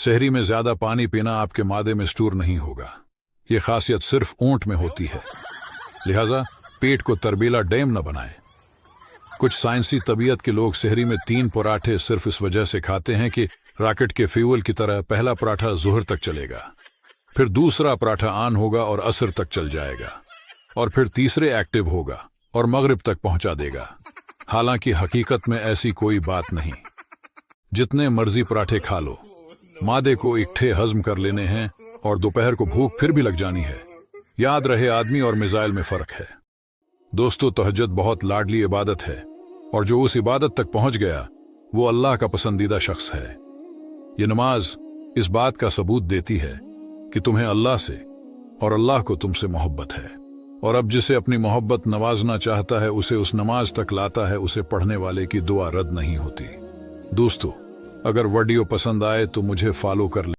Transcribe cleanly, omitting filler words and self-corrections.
सहरी में ज्यादा पानी पीना आपके मादे में स्टोर नहीं होगा। ये खासियत सिर्फ ऊंट में होती है, लिहाजा पेट को तरबीला डैम न बनाएं। कुछ साइंसी तबीयत के लोग सहरी में 3 पराठे सिर्फ इस वजह से खाते हैं कि रॉकेट के फ्यूल की तरह पहला पराठा ज़ोहर तक चलेगा, फिर दूसरा पराठा ऑन होगा और असर तक चल जाएगा, और फिर तीसरे एक्टिव होगा और मगरिब तक पहुंचा देगा। हालांकि हकीकत में ऐसी कोई बात नहीं। जितने मर्जी पराठे खा लो, मादे को इकट्ठे हजम कर लेने हैं और दोपहर को भूख फिर भी लग जानी है। याद रहे, आदमी और मिसाइल में फर्क है। दोस्तों, तहज्जुद बहुत लाडली इबादत है और जो उस इबादत तक पहुंच गया वो अल्लाह का पसंदीदा शख्स है। ये नमाज इस बात का सबूत देती है कि तुम्हें अल्लाह से और अल्लाह को तुमसे मोहब्बत है, और अब जिसे अपनी मोहब्बत नवाजना चाहता है उसे उस नमाज तक लाता है, उसे पढ़ने वाले की दुआ रद्द नहीं होती। दोस्तों, अगर वीडियो पसंद आए तो मुझे फॉलो कर ले।